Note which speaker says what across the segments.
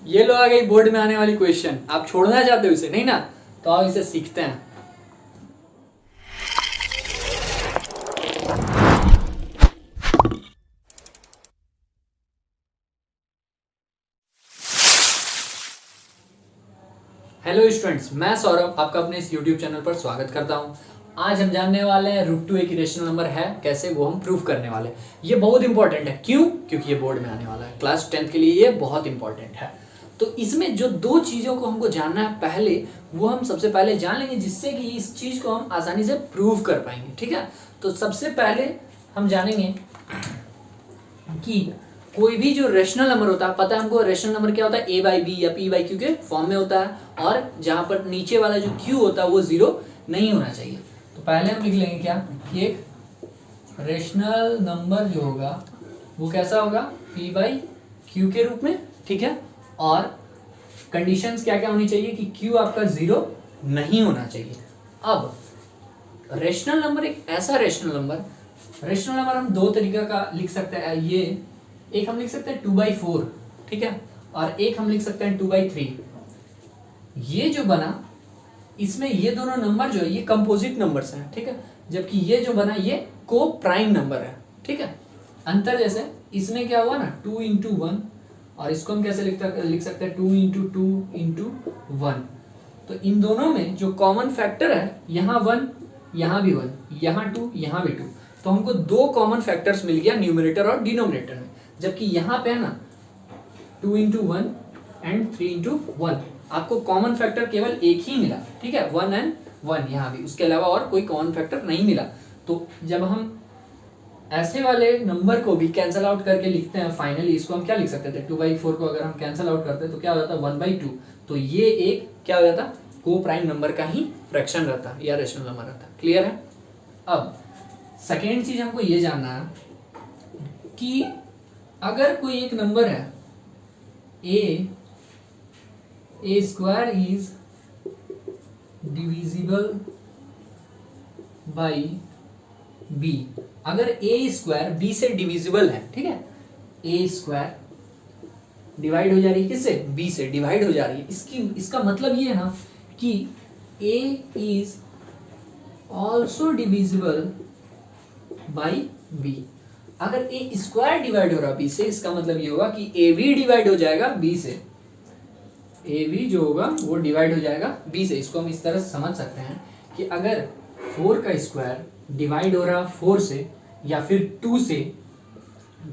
Speaker 1: ये लो आ गई बोर्ड में आने वाली क्वेश्चन। आप छोड़ना चाहते हो इसे, नहीं ना? तो आओ इसे सीखते हैं। हेलो स्टूडेंट्स, मैं सौरभ आपका अपने इस यूट्यूब चैनल पर स्वागत करता हूं। आज हम जानने वाले हैं रूट टू एक इरेशनल नंबर है कैसे, वो हम प्रूव करने वाले हैं। ये बहुत इंपॉर्टेंट है। क्यों? क्योंकि ये बोर्ड में आने वाला है। क्लास 10th के लिए ये बहुत इंपॉर्टेंट है। तो इसमें जो दो चीज़ों को हमको जानना है पहले, वो हम सबसे पहले जान लेंगे, जिससे कि इस चीज़ को हम आसानी से प्रूव कर पाएंगे। ठीक है, तो सबसे पहले हम जानेंगे कि कोई भी जो रेशनल नंबर होता है, पता है हमको रेशनल नंबर क्या होता है, a बाई बी या p बाई क्यू के फॉर्म में होता है, और जहां पर नीचे वाला जो q होता है वो जीरो नहीं होना चाहिए। तो पहले हम लिख लेंगे क्या कि एक रेशनल नंबर जो होगा वो कैसा होगा, p बाई क्यू के रूप में। ठीक है, और कंडीशंस क्या क्या होनी चाहिए कि q आपका जीरो नहीं होना चाहिए। अब रेशनल नंबर एक ऐसा रेशनल नंबर हम दो तरीका का लिख सकते हैं। ये एक हम लिख सकते हैं 2/4, ठीक है, और एक हम लिख सकते हैं 2/3। ये जो बना, इसमें ये दोनों नंबर जो है ये कंपोजिट नंबर्स हैं। ठीक है, जबकि ये जो बना ये को प्राइम नंबर है। ठीक है, अंतर जैसे इसमें क्या हुआ ना 2 × 1, और इसको हम कैसे लिख सकते हैं 2 × 2 × 1। तो इन दोनों में जो कॉमन फैक्टर है, यहाँ 1, यहाँ भी 1, यहाँ 2, यहाँ भी 2, तो हमको दो कॉमन फैक्टर्स मिल गया न्यूमरेटर और डिनोमिनेटर में। जबकि यहाँ पे है ना 2 × 1 एंड 3 × 1, आपको कॉमन फैक्टर केवल एक ही मिला। ठीक है, 1 and 1 यहाँ भी, उसके अलावा और कोई कॉमन फैक्टर नहीं मिला। तो जब हम ऐसे वाले नंबर को भी कैंसल आउट करके लिखते हैं फाइनली, इसको हम क्या लिख सकते थे, 2/4 को अगर हम कैंसल आउट करते हैं तो क्या हो जाता है 1/2। तो ये एक क्या हो जाता, को प्राइम नंबर का ही फ्रैक्शन रहता या रेशनल नंबर रहता। क्लियर है? अब सेकेंड चीज हमको ये जानना है कि अगर कोई एक नंबर है a square is divisible by b, अगर a स्क्वायर b से डिविजिबल है, ठीक है, a स्क्वायर डिवाइड हो जा रही है किससे, b से डिवाइड हो जा रही है, इसका मतलब ये है ना कि a is also divisible by b। अगर ए स्क्वायर डिवाइड हो रहा बी से, इसका मतलब ये होगा कि ए भी डिवाइड हो जाएगा बी से। ए भी जो होगा वो डिवाइड हो जाएगा बी से। इसको हम इस तरह समझ सकते हैं कि अगर 4 का स्क्वायर डिवाइड हो रहा 4 से या फिर 2 से,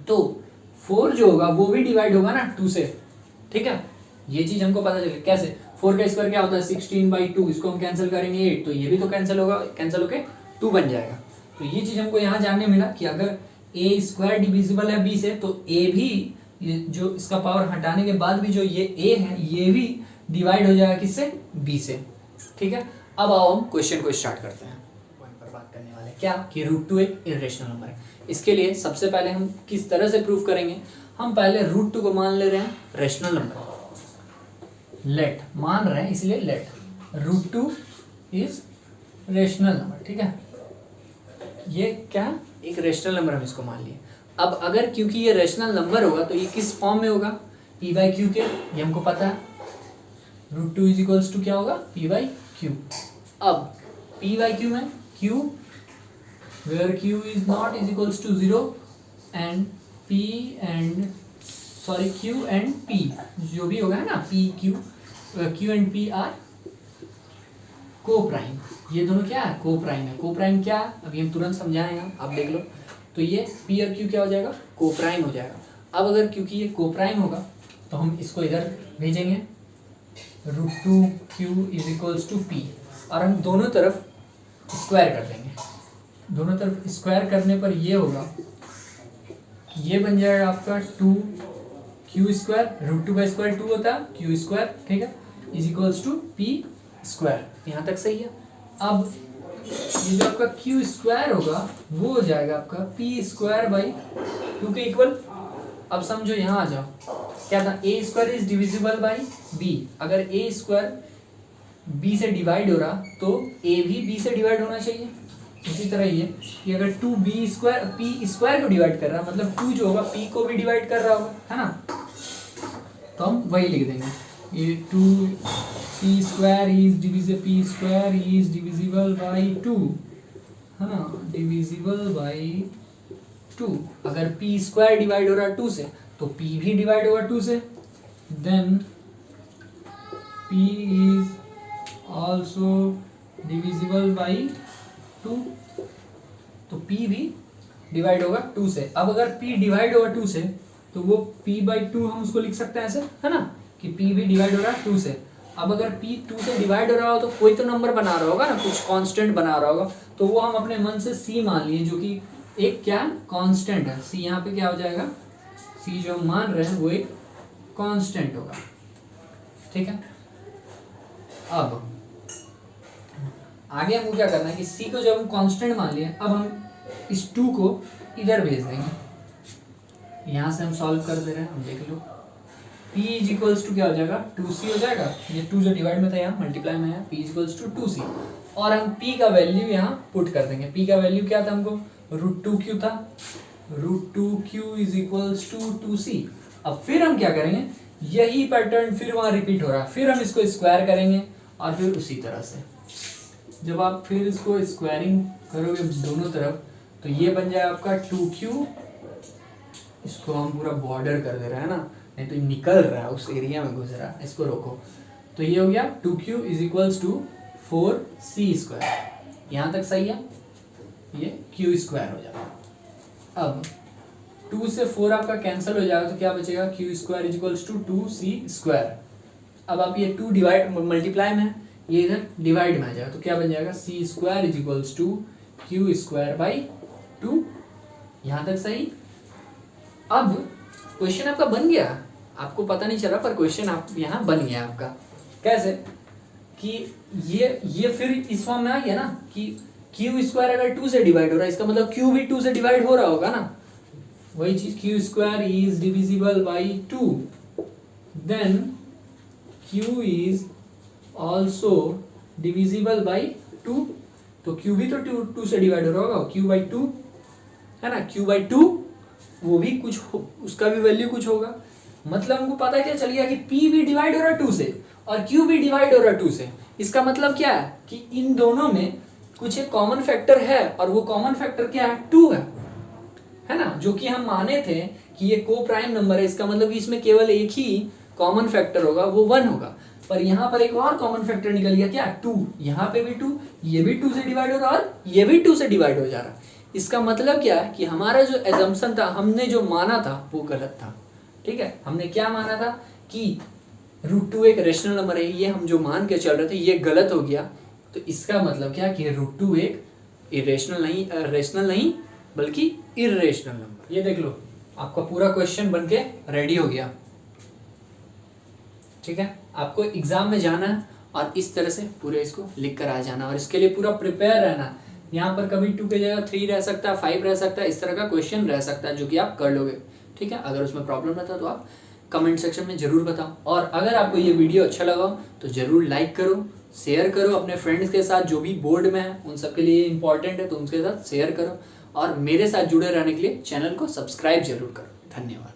Speaker 1: तो 4 जो होगा वो भी डिवाइड होगा ना 2 से। ठीक है, ये चीज हमको पता चले कैसे। 4 का स्क्वायर क्या होता है 16/2, इसको हम कैंसिल करेंगे 8, तो ये भी तो कैंसिल होगा, कैंसिल होके 2 बन जाएगा। तो ये चीज हमको यहाँ जानने मिला कि अगर ए स्क्वायर डिविजिबल है बी से, तो ए भी, ये जो इसका पावर हटाने के बाद भी जो ये ए है ये भी डिवाइड हो जाएगा किससे, बी से। ठीक है, अब आओ हम क्वेश्चन को स्टार्ट करते हैं। पॉइंट पर बात करने वाले क्या कि √2 एक इरेशनल नंबर है। इसके लिए सबसे पहले हम किस तरह से प्रूव करेंगे, हम पहले √2 को मान ले रहे हैं रेशनल नंबर, लेट मान रहे हैं इसलिए लेट √2 इज रेशनल नंबर। ठीक है, ये क्या एक रेशनल नंबर हम इसको मान लिए। अब अगर क्योंकि ये रेशनल नंबर होगा तो ये किस फॉर्म में होगा, p/q के, ये हमको पता है। √2 इज इक्वल्स टू क्या होगा, p/q। अब p/q में q where q is not is equals to 0 and q and p जो भी होगा ना, q and p are coprime. ये दोनों क्या है, को प्राइम है। को प्राइम क्या है अभी हम तुरंत समझाएंगे, आप देख लो। तो ये p और q क्या हो जाएगा, को प्राइम हो जाएगा। अब अगर क्योंकि ये को प्राइम होगा तो हम इसको इधर भेजेंगे, √2q is equals to p, और हम दोनों तरफ स्क्वायर कर देंगे। दोनों तरफ स्क्वायर करने पर ये होगा, ये बन जाएगा आपका 2q², √2 का स्क्वायर 2 होता है, q², ठीक है, इज इक्वल्स टू p²। यहाँ तक सही है। अब ये जो आपका q² होगा वो हो जाएगा आपका p²/2 के इक्वल। अब समझो यहाँ आ जाओ, क्या था, a² is divisible by b। अगर a² b से डिवाइड हो रहा तो a भी b से डिवाइड होना चाहिए। इसी तरह ये कि अगर 2b² p² को डिवाइड कर रहा, मतलब 2 जो होगा p को भी डिवाइड कर रहा होगा, है ना। तो हम वही लिख देंगे, ये 2p² इज डिविजिबल बाई 2, है ना, डिविजिबल बाई 2। अगर p² डिवाइड हो रहा है 2 से तो p भी डिवाइड होगा 2 से, then p is also divisible by 2, तो p भी डिवाइड होगा 2 से। अब अगर p डिवाइड होगा 2 से तो वो p/2 हम उसको लिख सकते हैं ऐसे, है ना, कि p भी डिवाइड हो रहा है 2 से। अब अगर p 2 से डिवाइड हो रहा हो तो कोई तो नंबर बना रहा होगा ना, कुछ कांस्टेंट बना रहा होगा, तो वो हम अपने मन से c मान लिए, जो कि एक क्या कांस्टेंट है। c यहाँ पे क्या हो जाएगा, c जो हम मान रहे हैं वो एक कांस्टेंट होगा, ठीक है। अब आगे हमको क्या करना है कि c को जब हम कांस्टेंट मान लिए, अब हम इस 2 को इधर भेज देंगे। यहाँ से हम सॉल्व कर दे रहे हैं, हम देख लो, p इज इक्वल्स टू क्या हो जाएगा, 2c हो जाएगा। ये 2 जो डिवाइड में था यहाँ मल्टीप्लाई में है, p is equals to 2c, और हम p का वैल्यू यहाँ पुट कर देंगे। p का वैल्यू क्या था हमको, √2q था, √2q is equals to 2c। अब फिर हम क्या करेंगे, यही पैटर्न फिर वहाँ रिपीट हो रहा है, फिर हम इसको स्क्वायर करेंगे, और फिर उसी तरह से जब आप फिर इसको स्क्वायरिंग करोगे दोनों तरफ, तो ये बन जाए आपका 2q, इसको हम पूरा बॉर्डर कर दे रहे हैं ना, नहीं तो निकल रहा है उस एरिया में घुस रहा है, इसको रोको। तो ये हो गया 2q is equals to 4c²। यहाँ तक सही है, ये q² हो जाएगा। अब 2 से 4 आपका कैंसिल हो जाएगा, तो क्या बचेगा, q² is equals to 2c²। अब आप ये 2 डिवाइड मल्टीप्लाई में, ये इधर डिवाइड में आ जाएगा, तो क्या बन जाएगा, c² is equals to q²/2। यहाँ तक सही। अब क्वेश्चन आपका बन गया, आपको पता नहीं चला पर क्वेश्चन आप यहाँ बन गया आपका। कैसे कि ये फिर इस फॉर्म में आ गया ना, कि q² अगर 2 से डिवाइड हो रहा है, इसका मतलब q भी 2 से डिवाइड हो रहा होगा ना, वही चीज, q² is divisible by 2, then q is also divisible by 2, तो q भी तो 2 से डिवाइड हो रहा होगा, q/2 है ना, q/2 वो भी कुछ उसका भी वैल्यू कुछ होगा। मतलब हमको पता है क्या चल गया कि p भी डिवाइड हो रहा है 2 से और q भी डिवाइड हो रहा है 2 से। इसका मतलब क्या है कि इन दोनों में कुछ एक कॉमन फैक्टर है, और वो कॉमन फैक्टर क्या है, 2 है ना, जो कि हम माने थे कि ये को प्राइम नंबर है। इसका मतलब कि इसमें केवल एक ही कॉमन फैक्टर होगा, वो 1 होगा। पर यहाँ पर एक और कॉमन फैक्टर निकल गया, क्या, 2। यहाँ पे भी 2, ये भी 2 से डिवाइड हो रहा है और ये भी 2 से डिवाइड हो जा रहा है। इसका मतलब क्या है कि हमारा जो एजम्पशन था, हमने जो माना था वो गलत था। ठीक है, हमने क्या माना था कि √2 एक रेशनल नंबर है, ये हम जो मान के चल रहे थे ये गलत हो गया। तो इसका मतलब क्या कि √2 एक रेशनल नहीं बल्कि इर्रेशनल नंबर। ये देख लो, आपका पूरा क्वेश्चन बनके रेडी हो गया। ठीक है, आपको एग्जाम में जाना है और इस तरह से पूरे इसको लिख कर आ जाना, और इसके लिए पूरा प्रिपेयर रहना। यहाँ पर कभी 2 की जगह 3 रह सकता है, 5 रह सकता है, इस तरह का क्वेश्चन रह सकता है जो कि आप कर लोगे। ठीक है, अगर उसमें प्रॉब्लम रहता है तो आप कमेंट सेक्शन में जरूर बताओ। और अगर आपको ये वीडियो अच्छा लगा तो जरूर लाइक करो, शेयर करो अपने फ्रेंड्स के साथ, जो भी बोर्ड में है उन सबके लिए इंपॉर्टेंट है, तो उनके साथ शेयर करो। और मेरे साथ जुड़े रहने के लिए चैनल को सब्सक्राइब जरूर करो। धन्यवाद।